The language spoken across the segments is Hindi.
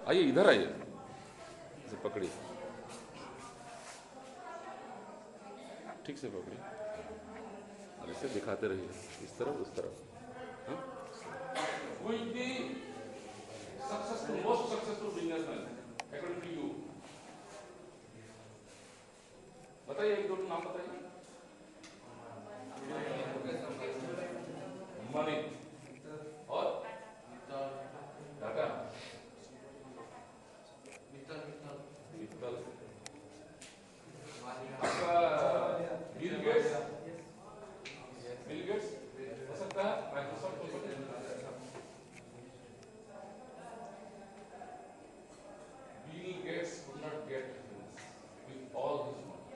आइए इधर आइए, इसे पकड़िए, ठीक से पकड़िए और इसे दिखाते रहिए, इस तरफ उस तरफ। Who is the successful, most successful businessman according to you? बताइए, एक दो नाम बताइए। मनी और टाटा, मित्तल, आपका बिल गेट्स, बिल गेट्स हो सकता है, Microsoft company. Bill Gates could not get with all his money.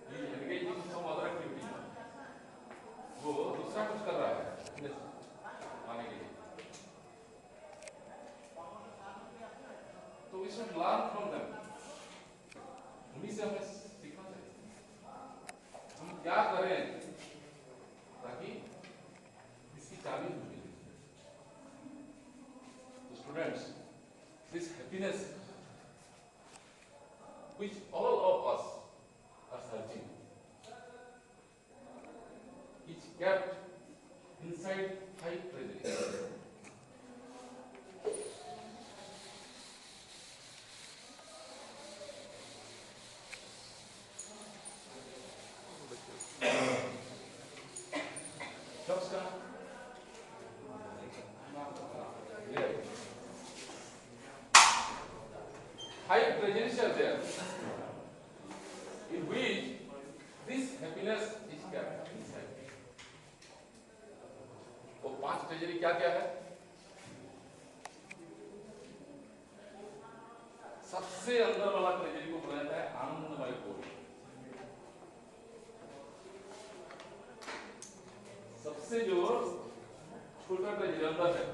He is engaged in some other activity. वो दूसरा कुछ कर रहा है आने के लिए। तो we should learn from them. उन्हीं से हमें सीखना चाहिए हम क्या करें ताकि इसकी चाबी मिले। तो students, this happiness which all of us are searching is kept inside 5 treasuries. Five treasuries are there, in which this happiness is kept inside. वो 5 treasury क्या क्या है? सबसे अंदर वाला treasury को बोला जाता है आनंदमय कोश। सबसे जो छोटा treasury अंदर है,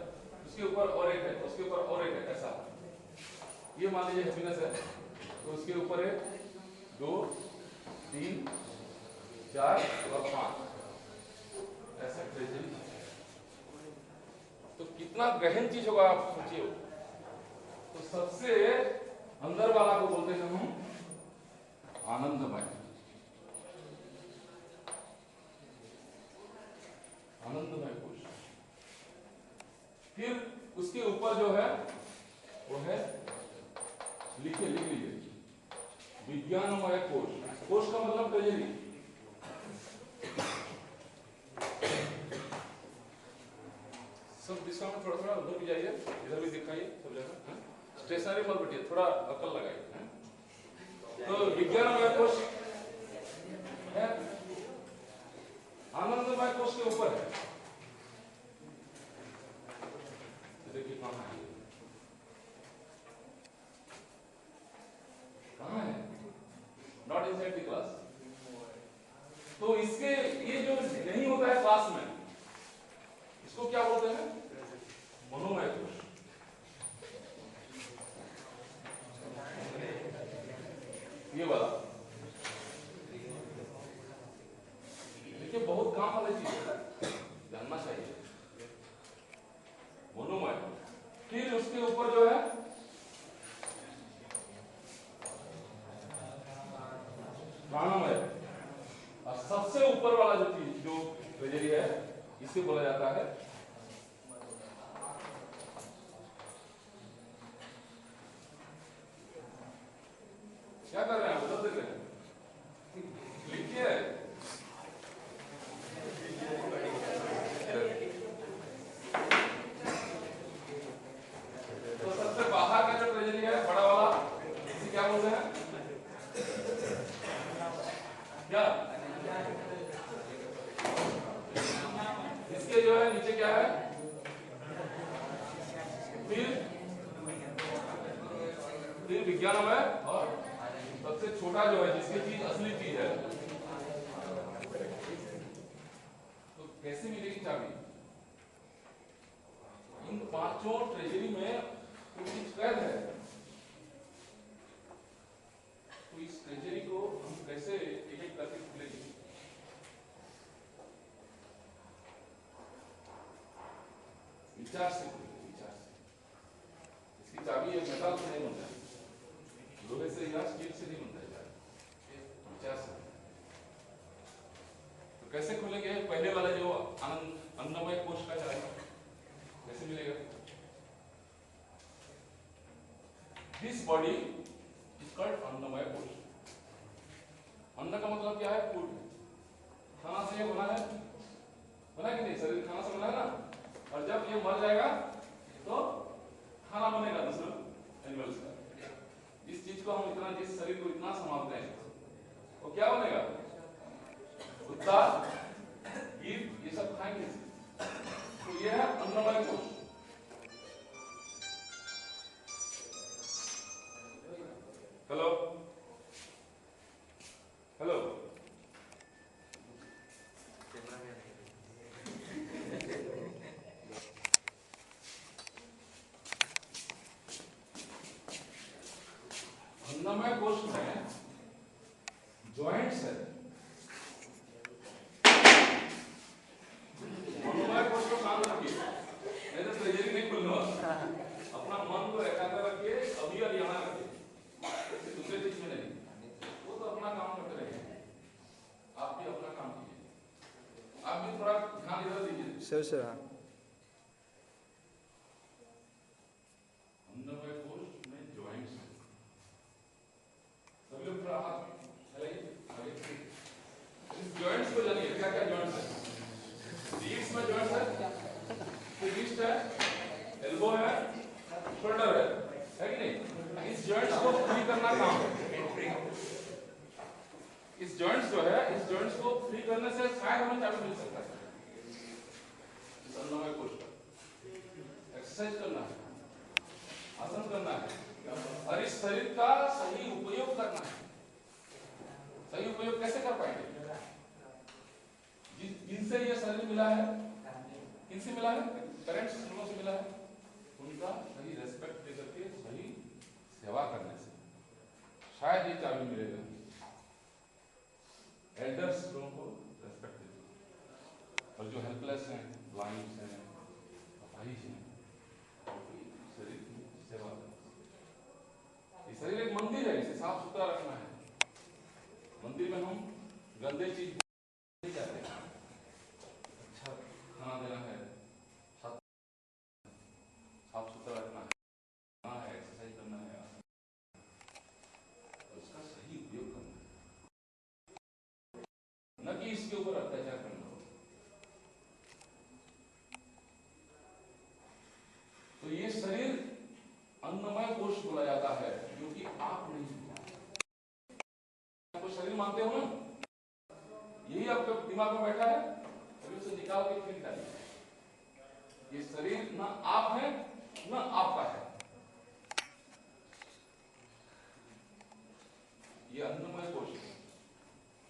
उसके ऊपर और एक है, उसके ऊपर और एक है, ऐसा। ये मान लीजिए हैप्पीनेस है, तो उसके ऊपर है 2, 3, 4 और 5 ऐसा ट्रेजरी। तो कितना गहन चीज होगा आप सोचिए। तो सबसे अंदर वाला को बोलते हैं हम आनंदमय, आनंदमय कोश। फिर उसके ऊपर जो है वो है, लिख लीजिए, विज्ञानमय कोश। कोश का मतलब ट्रेजरी। सब दिशा में थोड़ा थोड़ा उधर भी जाइए, इधर भी दिखाइए, सब जगह स्टेशनरी मत बैठिए, थोड़ा अकल लगाइए। तो विज्ञानमय कोश है, आनंदमय कोश के ऊपर है। देखिए कहाँ है, कहाँ है? Not inside the class. तो इसके ये जो नहीं होता है क्लास में, इसको क्या बोलते हैं? मनोमय कोश। ये वाला देखिए, बहुत काम वाली चीज है, जानना चाहिए। मनोमय। फिर उसके ऊपर जो है प्राणमय, और सबसे ऊपर वाला जो चीज जो ट्रेजरी है, इसे बोला जाता है क्या कर रहे हैं? उधर देख रहे हैं, लिखिए। तो सबसे बाहर का जो ट्रेजरी है, बड़ा वाला, इसे क्या बोलते हैं? क्या इसके जो है नीचे क्या है? फिर विज्ञानमय, और सबसे छोटा जो है, जिसकी चीज असली चीज है, तो कैसे मिलेगी चाबी? इन 5 ट्रेजरी में कुछ चीज कैद है। तो इस ट्रेजरी को हम कैसे एक एक करके खुलेंगे? विचार से खुलेगा, विचार से। इसकी चाबी एक मेटल से नहीं बनता है, लोहे से या स्टील से नहीं बनता है, विचार से। तो कैसे खुलेंगे? पहले वाला जो अन्नमय कोश का चाबी कैसे मिलेगा? दिस बॉडी इज कॉल्ड अन्नमय कोश। अन्न का मतलब क्या है? फूड। खाना से ये बना है, बना कि नहीं? शरीर खाना से बना है ना। और जब ये मर जाएगा तो खाना बनेगा दूसरा एनिमल्स का। जिस चीज को हम इतना, जिस शरीर को इतना संभालते हैं, वो क्या बनेगा? कुत्ता, गिर, ये सब खाएंगे। तो ये है अन्नमय कोश। हेलो हेलो, अन्नमय कोश में जॉइंट्स है। अन्नमय कोश को शांत रखिए, नहीं तो ट्रेजरी नहीं खुलने वाला। अपना मन को एकाग्र रखिए, अभी और यहाँ रखिए, दूसरे चीज में नहीं। वो तो अपना काम करते रहेंगे, आप भी अपना काम कीजिए। आप भी थोड़ा ध्यान इधर दीजिए। सर अन्नमय कोश में जॉइंट्स है। सभी लोग थोड़ा हाथ चलाइए आगे। इस जॉइंट्स को जानिए, क्या क्या जॉइंट्स है। रीड्स में जॉइंट्स है, रिस्ट है, एल्बो है, शोल्डर है कि नहीं? इस जॉइंट्स को फ्री करना काम है। इस जॉइंट्स जो है, इस जॉइंट्स को फ्री करने से शायद हमें चाबी मिल सकता है। इस अन्नमय कोश का एक्सरसाइज करना है, आसन करना है, और इस शरीर का सही उपयोग करना है। सही उपयोग कैसे कर पाएंगे? जिनसे ये शरीर मिला है, किनसे मिला है? करंट सिस्टमों से मिला है। उनका सही रेस्पेक्ट देकर के सही सेवा करने से शायद ये चाबी मिलेगा। एल्डर्स लोगों को रेस्पेक्ट देते, और जो हेल्पलेस हैं, ब्लाइंड हैं, अपाहिज हैं, शरीर की सेवा करना। ये शरीर एक मंदिर है, इसे साफ सुथरा रखना है। मंदिर में हम गंदे चीज नहीं चाहते, अच्छा खाना देना है, साफ सुथरा रखना है, एक्सरसाइज करना है, उसका सही उपयोग करना है, न कि इसके ऊपर अत्याचार करना हो। तो ये शरीर अन्नमय कोश बोला जाता है, जो कि आप नहीं आपको शरीर मानते हो ना, यही आपके दिमाग में बैठा है, अभी उसे निकाल के फिर निकालिए। ये शरीर ना आप है ना आपका है, ये अन्नमय कोश है,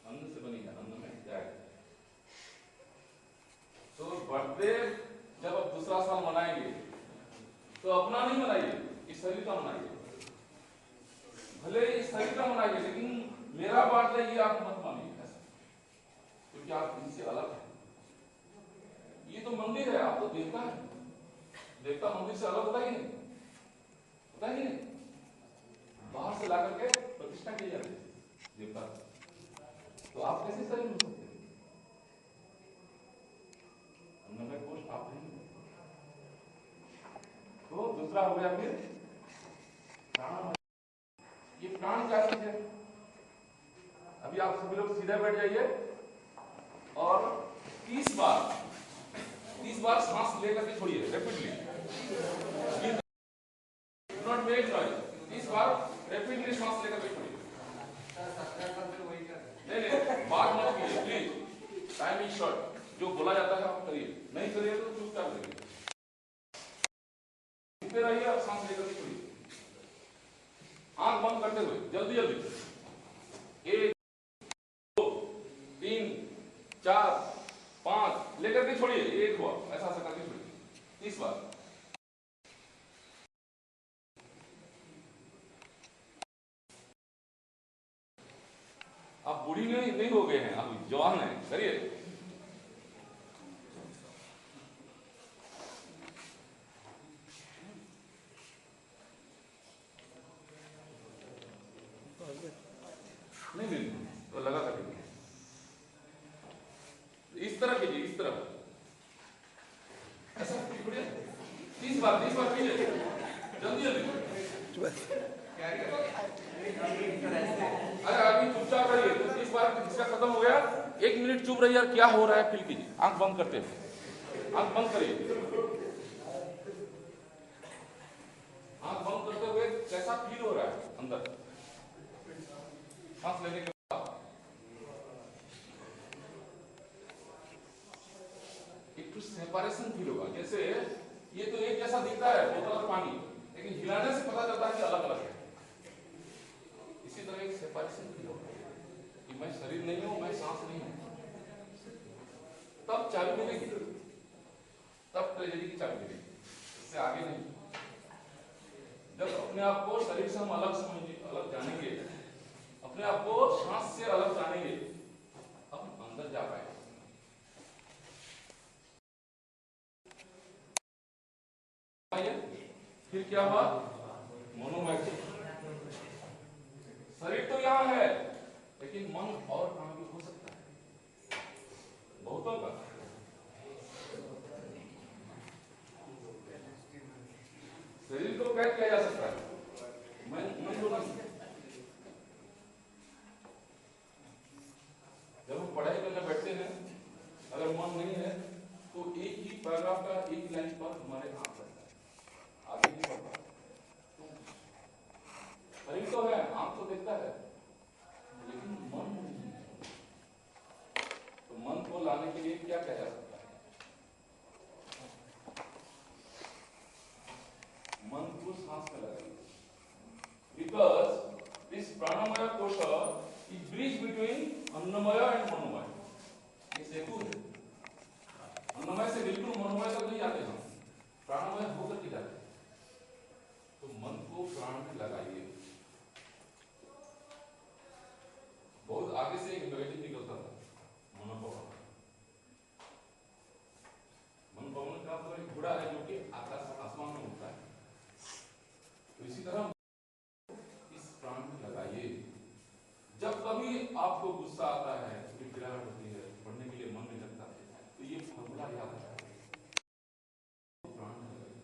अन्न से बनी है, अन्न में जाएगा। तो बर्थडे जब आप दूसरा साल मनाएंगे तो अपना नहीं मनाइए, इस शरीर का मनाइए। भले इस शरीर का मनाइए, लेकिन मेरा बर्थडे ये आप मत मानिए ऐसा, क्योंकि आप इनसे अलग हैं। ये तो मंदिर है, आप तो देवता है। देवता मंदिर से अलग होता ही नहीं, होता ही नहीं। बाहर से ला करके प्रतिष्ठा की जाती है देवता, तो आप कैसे शरीर हो सकते हैं? अन्नमय कोश आप नहीं। तो दूसरा हो गया फिर प्राण। ये प्राण क्या चीज है? अभी आप सभी लोग सीधे बैठ जाइए और 30 बार सांस लेकर के छोड़िए rapidly, not make noise. 30 bar rapidly सांस लेकर के छोड़िए। नहीं बात मत कीजिए प्लीज, टाइम इज शॉर्ट। जो बोला जाता है आप करिए, नहीं करिए तो चुपचाप रहिए, सीधे रहिए और सांस लेकर के छोड़िए, आंख बंद करते हुए जल्दी जल्दी। 1 2 3 4 5 लेकर के छोड़िए, 1 हुआ, ऐसा ऐसा करके छोड़िए 30 बार। आप बूढ़ी नहीं हो गए हैं, आप जवान हैं, करिए। बार कीजिए जल्दी जल्दी। अरे अभी चुपचाप रहिए, 30 बार इसका खत्म हो गया। 1 मिनट चुप रहिए यार, क्या हो रहा है फील कीजिए। आंख बंद करते हैं, आंख बंद करिए। आंख बंद करते हुए कैसा फील हो रहा है अंदर सांस लेने के बाद? एक तो सेपरेशन फील होगा, जैसे ये तो एक जैसा दिखता है बोतल और पानी, लेकिन हिलाने से पता चलता है कि अलग अलग है। इसी तरह एक सेपरेशन फील होगा कि मैं शरीर नहीं हूं, मैं सांस नहीं हूं। तब चाबी मिलेगी, तब ट्रेजेडी की चाबी मिलेगी, इससे आगे नहीं। जब अपने आप को शरीर से हम अलग समझेंगे, अलग जानेंगे, अपने आप को सांस से अलग जानेंगे, हम अंदर जा पाएंगे। फिर क्या हुआ? मनोमय। शरीर तो यहां है, लेकिन मन और कहां भी हो सकता है, बहुतों का। शरीर को कैद किया जा सकता है, मन को नहीं। जब हम पढ़ाई करने बैठते हैं, अगर मन नहीं है तो एक ही पैराग्राफ का एक लाइन पर हमारे आंख लगता है, आगे नहीं बढ़ता। शरीर तो है, आंख तो देखता है, लेकिन मन नहीं है। तो मन को लाने के लिए क्या किया जा सकता है? मन को सांस में लगाइए, बिकॉज दिस प्राणमय कोश इज ब्रिज बिटवीन अन्नमय एंड मनोमय। ये सेतु है, अन्नमय से बिल्कुल मनोमय तक नहीं जाते हम, प्राणमय होकर के जाते हैं। तो मन को प्राण में लगाइए। बहुत आगे से एक नेगेटिव निकलता था, मनोपवन। मनोपवन का मतलब एक घोड़ा है जो कि आकाश आसमान में उड़ता है। तो इसी तरह इस प्राण में लगाइए। जब कभी आपको गुस्सा आता है, चिड़चिड़ाहट होती है, पढ़ने के लिए मन नहीं लगता, तो ये फॉर्मूला याद है, प्राण में लगाइए।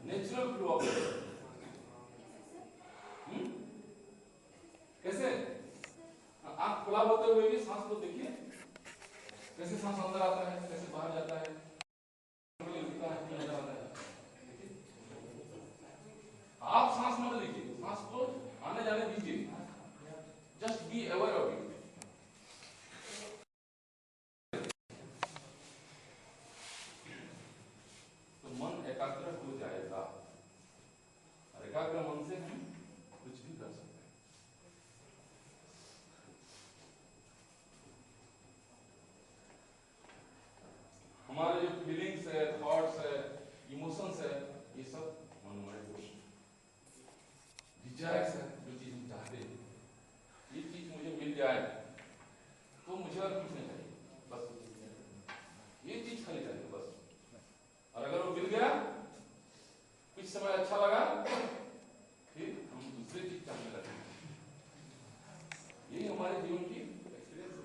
नेचुरल फ्लो ऑफ कैसे? आंख खुला होते हुए भी सांस को देखिए, कैसे सांस अंदर आता है, कैसे बाहर जाता है, नजर आता है। आप सांस मत लीजिए, सांस को आने जाने दीजिए, just be aware of it. तो मन एकाग्र हो जाएगा, और एकाग्र मन से हम कुछ भी कर सकते हैं। हमारे जो फीलिंग्स है, थॉट्स है, इमोशंस है, ये सब मनोमय कोश। डिजायर्स है, जो चीज हम चाहते हैं, ये चीज मुझे मिल जाए तो मुझे और कुछ नहीं चाहिए, बस ये चीज खाली चाहिए बस। और अगर वो मिल गया, कुछ समय अच्छा लगा, फिर हम दूसरी चीज चाहने लगते हैं। यही हमारे जीवन की एक्सपीरियंस है।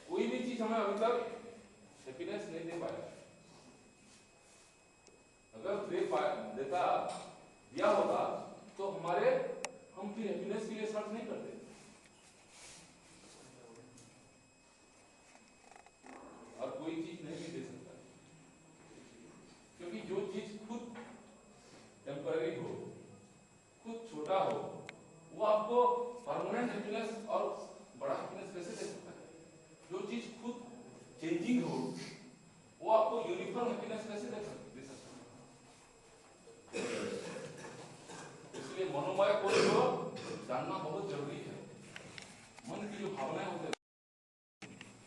कोई भी चीज हमें अभी तक हैप्पीनेस नहीं दे पाया। अगर दिया होता तो हम फिर हैप्पीनेस के लिए सर्च नहीं करते। और कोई चीज नहीं भी दे सकता, क्योंकि जो चीज खुद टेम्पररी हो, खुद छोटा हो, वो आपको परमानेंट हैप्पीनेस और बड़ा हैप्पीनेस कैसे दे सकता है? जो चीज खुद चेंजिंग हो, वो आपको यूनिफॉर्म हैप्पीनेस कैसे दे सकता है? इसलिए मनोमय कोश को जानना बहुत जरूरी है। मन की जो भावनाएं होती है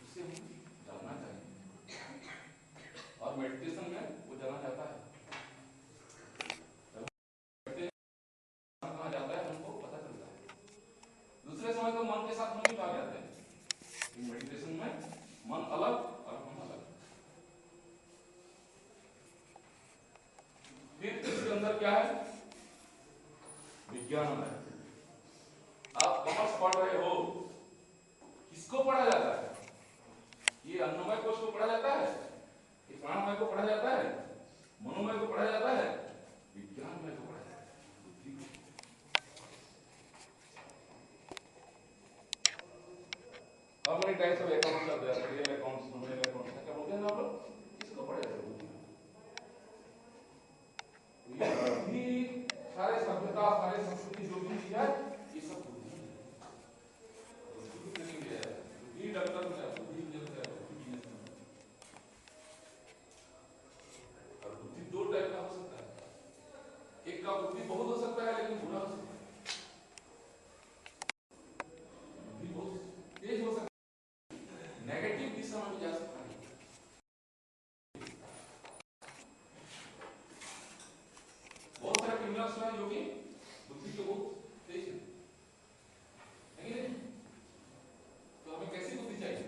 उसे हम जानना चाहिए, और मेडिटेशन में वो जाना जाता है। कहाँ जाता है हमको पता चलता है। दूसरे समय तो मन के साथ हम भी भाग जाते हैं, मेडिटेशन में मन अलग और हम अलग। फिर इसके अंदर क्या है? विज्ञान है। आप कॉमर्स पढ़ रहे हो, किसको पढ़ा जाता है? ये अन्नमय कोश को पढ़ा जाता है, ये प्राणमय को पढ़ा जाता है, मनोमय को पढ़ा जाता है, विज्ञानमय को पढ़ा जाता है, बुद्धि को। How many types of accounts are there? Real accounts, nominal accounts, क्या बोलते हैं ना आप लोग? किसको पढ़ा जाता है? ये बुद्धि, सारे सभ्यता, सारे संस्कृति जो भी है, ये सब बुद्धि है। बुद्धि ट्रेनिंग है, बुद्धि डॉक्टर है, बुद्धि इंजीनियर है, बुद्धि बिजनेसमैन है। और बुद्धि दो टाइप का हो सकता है। एक का बुद्धि बहुत हो सकता है लेकिन बुरा हो सकता है। बुद्धि बहुत तेज हो सकता है, नेगेटिव दिशा में जा सकता है। बहुत सारे क्रिमिनल्स हैं जो कि बुद्धि के बहुत तेज है, नहीं? तो हमें कैसी बुद्धि चाहिए?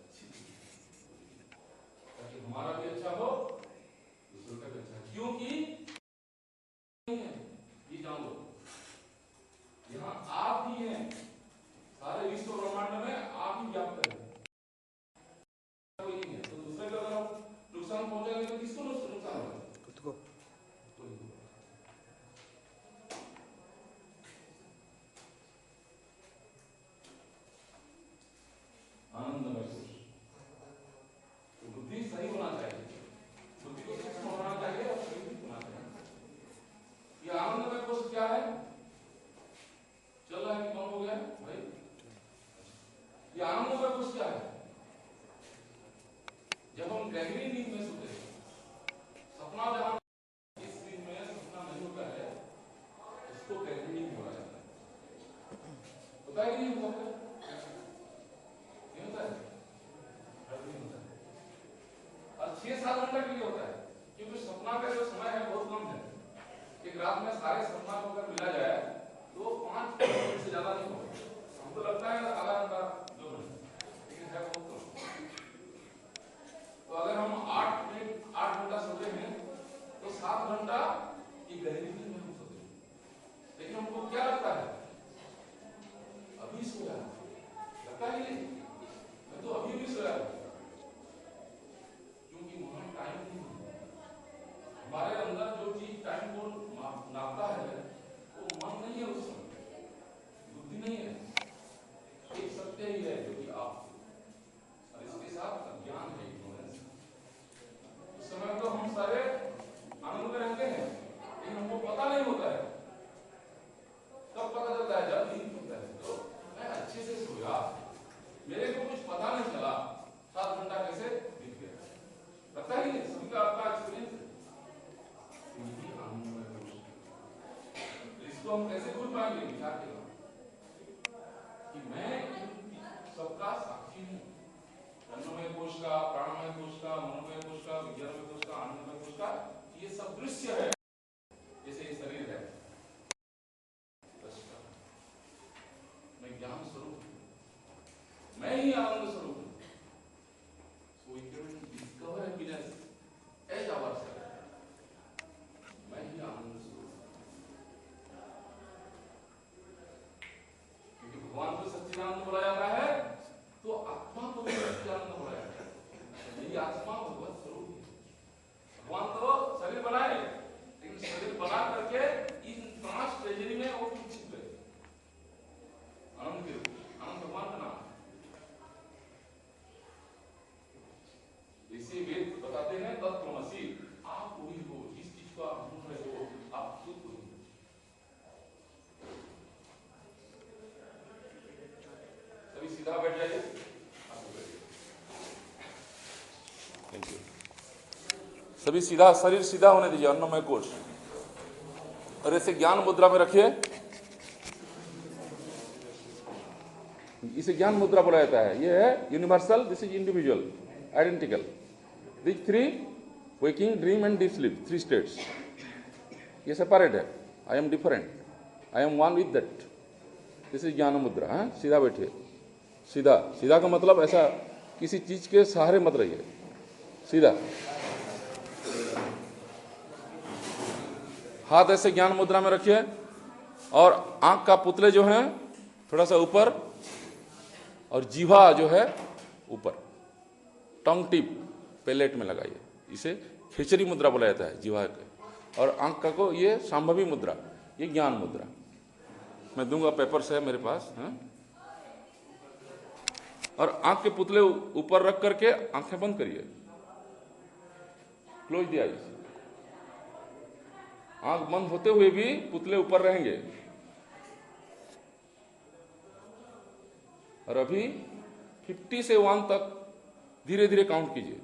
अच्छी बुद्धि, ताकि हमारा भी अच्छा हो, दूसरों का भी अच्छा। क्योंकि ये जान लो, यहाँ आप ही हैं, सारे विश्व ब्रह्मांड में आप ही व्याप्त हैं, कोई नहीं है। तो दूसरे को अगर हम नुकसान पहुंचाएंगे तो किसको नुकसान होगा? खुद को। आनंदमय कोश, तो बुद्धि सही होना चाहिए, बुद्धि को सूक्ष्म होना चाहिए और सही होना चाहिए। ये आनंदमय कोश क्या है? चल रहा है कि कौन हो गया भाई? ये आनंदमय कोश क्या है? जब हम गहरी नींद में सोते हैं, सपना जहां इस नींद में सपना नहीं होता है, उसको गहरी नींद बोला जाता है। होता है कि नहीं होता है? नहीं होता है? नहीं होता है। और 6-7 घंटा के लिए होता है, क्योंकि सपना का जो समय है बहुत कम है। एक रात में सारे सपना को अगर मिला जाए तो 5 मिनट से ज्यादा नहीं होगा। हमको लगता है आधा घंटा 2 मिनट, लेकिन है बहुत कम। तो अगर हम 8 घंटा सोते हैं तो 7 घंटा की गहरी नींद में हम सोते हैं। लेकिन हमको क्या लगता है? अभी सोया, लगता है नहीं? मैं तो अभी भी सोया, क्योंकि वहां टाइम नहीं है। हमारे अंदर जो चीज टाइम को नापता है वो मन नहीं है, उस समय बुद्धि नहीं है, एक सत्य ही है जो कि आप, और इसके साथ अज्ञान है, इग्नोरेंस। उस समय तो हम सारे आनंद में रहते हैं, लेकिन हमको पता नहीं होता है। तब पता चलता है जब नींद खुलता है तो मैं अच्छे से सोया, मेरे को कुछ पता नहीं चला, 7 घंटा कैसे बीत गया। लगता है नहीं? सभी का आपका एक्सपीरियंस है। यही आनंदमय कोश, इसको हम कैसे भूल पाएंगे? विचार के बाद कि मैं सबका साक्षी हूं, अन्नमय कोश का, प्राणमय कोश का, मनोमय कोश का, विज्ञानमय कोश का, आनंदमय कोश का, ये सब दृश्य है। जैसे ये शरीर है, मैं ज्ञान स्वरूप हूं, मैं ही आनंद स्वरूप हूं। So we can discover happiness as ourselves. मैं ही आनंद स्वरूप हूं, क्योंकि भगवान को सच्चिदानंद बोला जाता है, तो आत्मा को भी सच्चिदानंद बोला जाता है। यही आत्मा भगवत स्वरूप है। भगवान तो शरीर बनाए, लेकिन शरीर बना करके इन 5 ट्रेजरी में वो छिप गए। आनंद के रूप, आनंद भगवान का नाम। इसी वेद बताते हैं तत्त्वमसि, आप वही हो, जिस चीज को आप ढूंढ रहे हो, आप खुद वही हो। सभी सीधा बैठ जाइए। Thank you. सभी सीधा, शरीर सीधा होने दीजिए, अन्नमय कोश, और ऐसे ज्ञान मुद्रा में रखिए। इसे ज्ञान मुद्रा बोला जाता है। ये है universal, this is individual, identical. This 3 waking, dream and deep sleep, 3 states, ये सेपरेट है। I am different, I am one with that, this is ज्ञान मुद्रा। सीधा बैठिए, सीधा। सीधा का मतलब ऐसा किसी चीज के सहारे मत रहिए, सीधा। हाथ ऐसे ज्ञान मुद्रा में रखिए, और आंख का पुतले जो हैं थोड़ा सा ऊपर, और जीवा जो है ऊपर। टंग टिप पैलेट में लगाइए, इसे खेचरी मुद्रा बोला जाता है जीवा के। और आंख का को ये संभवी मुद्रा, ये ज्ञान मुद्रा। मैं दूंगा, पेपर्स है मेरे पास, है? और आंख के पुतले ऊपर रख करके आंखें बंद करिए, क्लोज द आईज। आंख बंद होते हुए भी पुतले ऊपर रहेंगे। और अभी 50 से 1 तक धीरे धीरे काउंट कीजिए,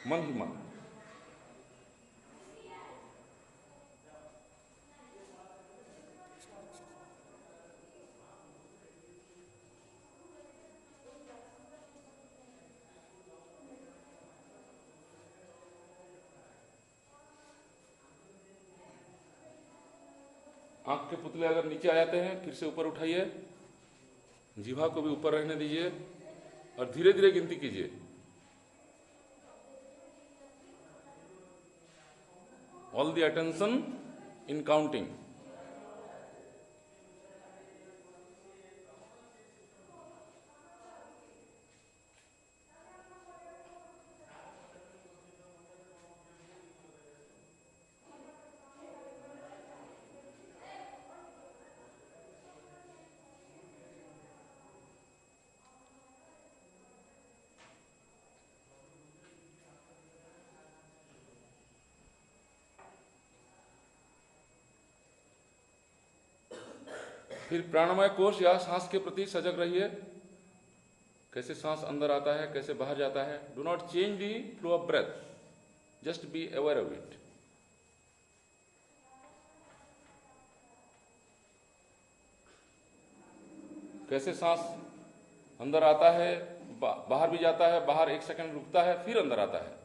मन ही मन। आंख के पुतले अगर नीचे आ जाते हैं फिर से ऊपर उठाइए, जीवा को भी ऊपर रहने दीजिए और धीरे धीरे गिनती कीजिए। All the attention in counting. फिर प्राणमय कोश या सांस के प्रति सजग रहिए। कैसे सांस अंदर आता है, कैसे बाहर जाता है। Do not change the flow of breath, just be aware of it. कैसे सांस अंदर आता है, बाहर भी जाता है, बाहर 1 सेकंड रुकता है, फिर अंदर आता है।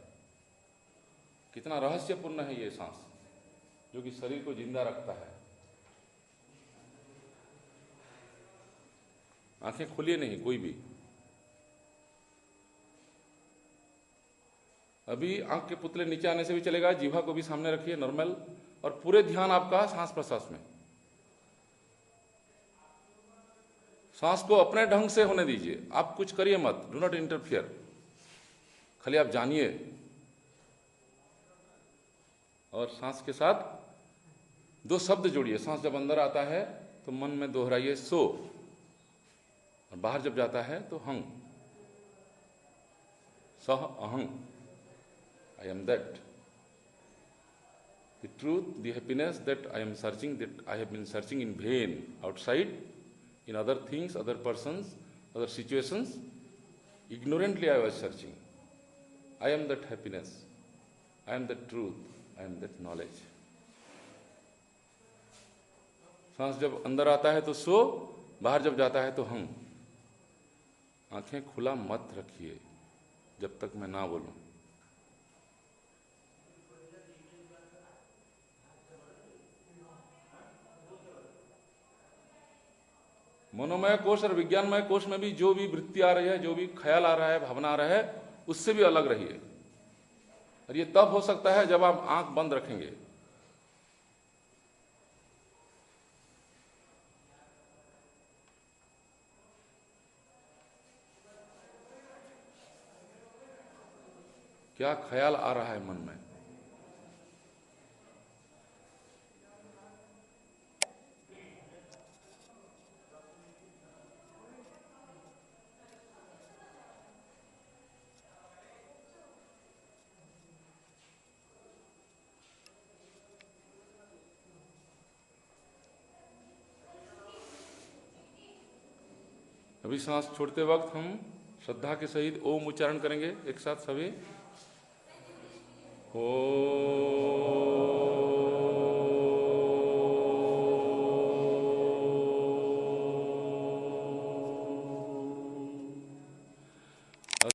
कितना रहस्यपूर्ण है ये सांस, जो कि शरीर को जिंदा रखता है। आंखें खोलिए नहीं कोई भी। अभी आंख के पुतले नीचे आने से भी चलेगा, जीवा को भी सामने रखिए नॉर्मल, और पूरे ध्यान आपका सांस प्रश्वास में। सांस को अपने ढंग से होने दीजिए, आप कुछ करिए मत, डू नॉट इंटरफियर। खाली आप जानिए और सांस के साथ 2 शब्द जोड़िए। सांस जब अंदर आता है तो मन में दोहराइए सो, और बाहर जब जाता है तो हंग, सह अहंग, I am that. The truth, the happiness that I am searching, that I have been searching in vain outside, in other things, other persons, other situations. Ignorantly I was searching. I am that happiness, I am that truth, I am that knowledge. सांस जब अंदर आता है तो सो, बाहर जब जाता है तो हम। आंखें खुला मत रखिए जब तक मैं ना बोलूं। मनोमय कोश और विज्ञानमय कोश में भी जो भी वृत्ति आ रही है, जो भी ख्याल आ रहा है, भावना आ रहा है, उससे भी अलग रहिए। और ये तब हो सकता है जब आप आंख बंद रखेंगे। क्या ख्याल आ रहा है मन में? अभी सांस छोड़ते वक्त हम श्रद्धा के सहित ओम उच्चारण करेंगे एक साथ सभी। ओ